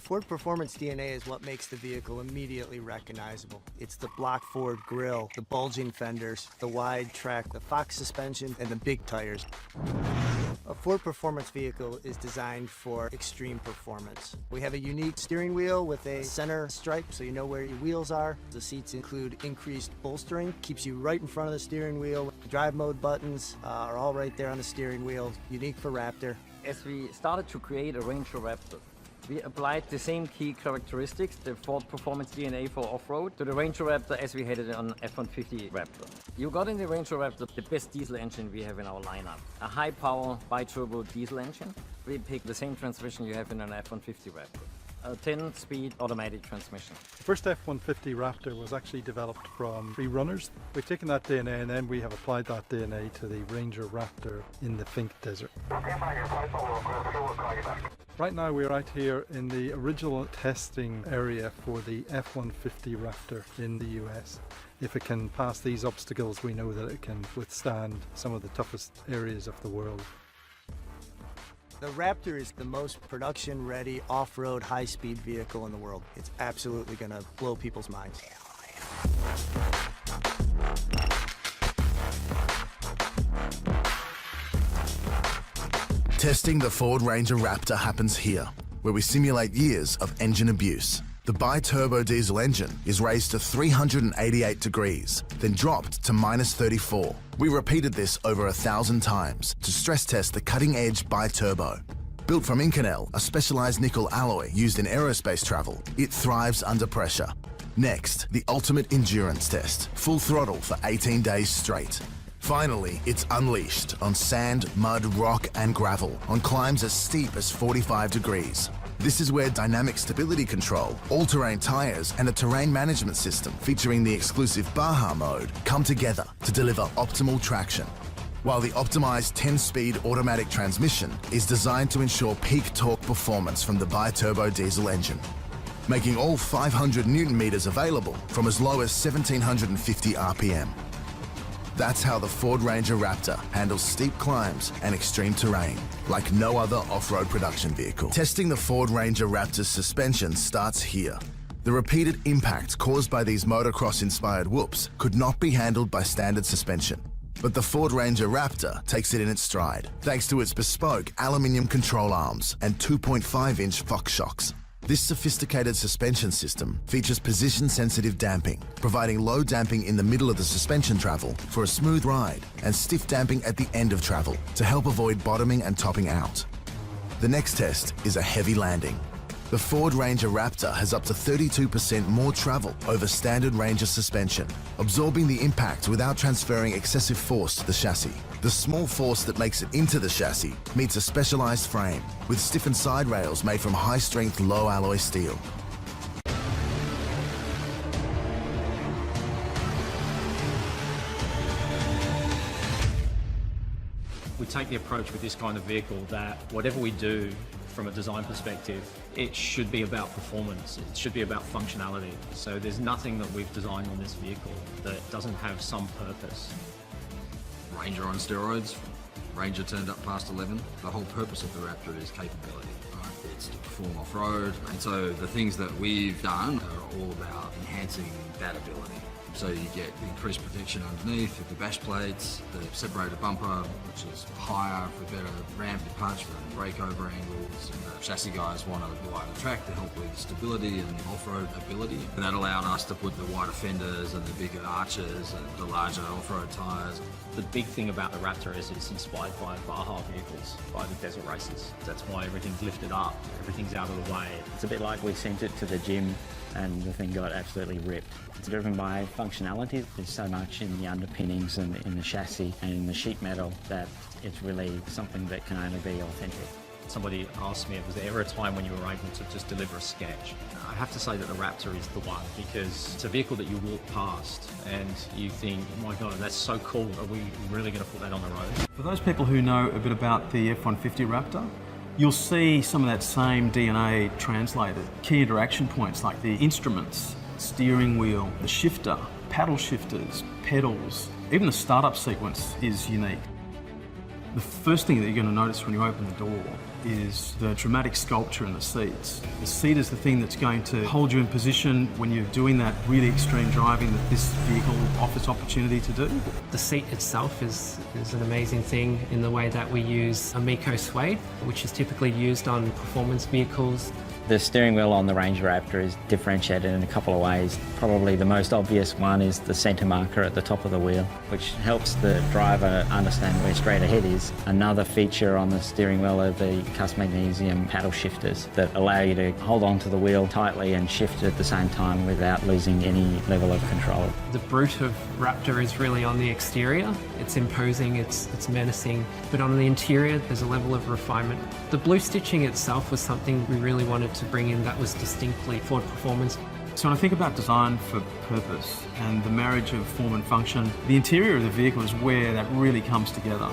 Ford Performance DNA is what makes the vehicle immediately recognizable. It's the block Ford grille, the bulging fenders, the wide track, the Fox suspension, and the big tires. A Ford Performance vehicle is designed for extreme performance. We have a unique steering wheel with a center stripe so you know where your wheels are. The seats include increased bolstering, keeps you right in front of the steering wheel. The drive mode buttons are all right there on the steering wheel, unique for Raptor. As we started to create a Ranger Raptor, we applied the same key characteristics, the Ford Performance DNA for off-road, to the Ranger Raptor as we had it on F-150 Raptor. You got in the Ranger Raptor the best diesel engine we have in our lineup. A high-power bi-turbo diesel engine. We picked the same transmission you have in an F-150 Raptor. A 10-speed automatic transmission. The first F-150 Raptor was actually developed from 3 runners. We've taken that DNA and then we have applied that DNA to the Ranger Raptor in the Fink Desert. Right now we're out here in the original testing area for the F-150 Raptor in the US. If it can pass these obstacles, we know that it can withstand some of the toughest areas of the world. The Raptor is the most production-ready off-road high-speed vehicle in the world. It's absolutely going to blow people's minds. Testing the Ford Ranger Raptor happens here, where we simulate years of engine abuse. The bi-turbo diesel engine is raised to 388 degrees, then dropped to -34. We repeated this over 1,000 times to stress test the cutting-edge bi-turbo. Built from Inconel, a specialized nickel alloy used in aerospace travel, it thrives under pressure. Next, the ultimate endurance test, full throttle for 18 days straight. Finally, it's unleashed on sand, mud, rock, and gravel on climbs as steep as 45 degrees. This is where dynamic stability control, all-terrain tires, and a terrain management system featuring the exclusive Baja mode come together to deliver optimal traction. While the optimized 10-speed automatic transmission is designed to ensure peak torque performance from the bi-turbo diesel engine, making all 500 Newton meters available from as low as 1,750 RPM. That's how the Ford Ranger Raptor handles steep climbs and extreme terrain, like no other off-road production vehicle. Testing the Ford Ranger Raptor's suspension starts here. The repeated impact caused by these motocross-inspired whoops could not be handled by standard suspension. But the Ford Ranger Raptor takes it in its stride, thanks to its bespoke aluminium control arms and 2.5-inch Fox shocks. This sophisticated suspension system features position-sensitive damping, providing low damping in the middle of the suspension travel for a smooth ride, and stiff damping at the end of travel to help avoid bottoming and topping out. The next test is a heavy landing. The Ford Ranger Raptor has up to 32% more travel over standard Ranger suspension, absorbing the impact without transferring excessive force to the chassis. The small force that makes it into the chassis meets a specialized frame with stiffened side rails made from high-strength, low-alloy steel. We take the approach with this kind of vehicle that whatever we do from a design perspective, it should be about performance, it should be about functionality. So there's nothing that we've designed on this vehicle that doesn't have some purpose. Ranger on steroids, Ranger turned up past 11. The whole purpose of the Raptor is capability, right? It's to perform off-road, and so the things that we've done are all about enhancing that ability. So you get increased protection underneath with the bash plates, the separator bumper, which is higher for better ramp departure and breakover angles. And the chassis guys want a wider track to help with stability and off-road ability. And that allowed us to put the wider fenders and the bigger arches and the larger off-road tyres. The big thing about the Raptor is it's inspired by Baja vehicles, by the desert races. That's why everything's lifted up, everything's out of the way. It's a bit like we sent it to the gym and the thing got absolutely ripped. It's driven by functionality. There's so much in the underpinnings and in the chassis and in the sheet metal that it's really something that can only be authentic. Somebody asked me, was there ever a time when you were able to just deliver a sketch? I have to say that the Raptor is the one, because it's a vehicle that you walk past and you think, oh my God, that's so cool. Are we really going to put that on the road? For those people who know a bit about the F-150 Raptor, you'll see some of that same DNA translated. Key interaction points like the instruments, steering wheel, the shifter, paddle shifters, pedals, even the startup sequence is unique. The first thing that you're going to notice when you open the door is the dramatic sculpture in the seats. The seat is the thing that's going to hold you in position when you're doing that really extreme driving that this vehicle offers opportunity to do. The seat itself is an amazing thing in the way that we use Amico suede, which is typically used on performance vehicles. The steering wheel on the Range Raptor is differentiated in a couple of ways. Probably the most obvious one is the centre marker at the top of the wheel, which helps the driver understand where straight ahead is. Another feature on the steering wheel are the cast magnesium paddle shifters that allow you to hold onto the wheel tightly and shift at the same time without losing any level of control. The brute of Raptor is really on the exterior. It's imposing, it's menacing, but on the interior there's a level of refinement. The blue stitching itself was something we really wanted to bring in that was distinctly Ford Performance. So when I think about design for purpose and the marriage of form and function, the interior of the vehicle is where that really comes together.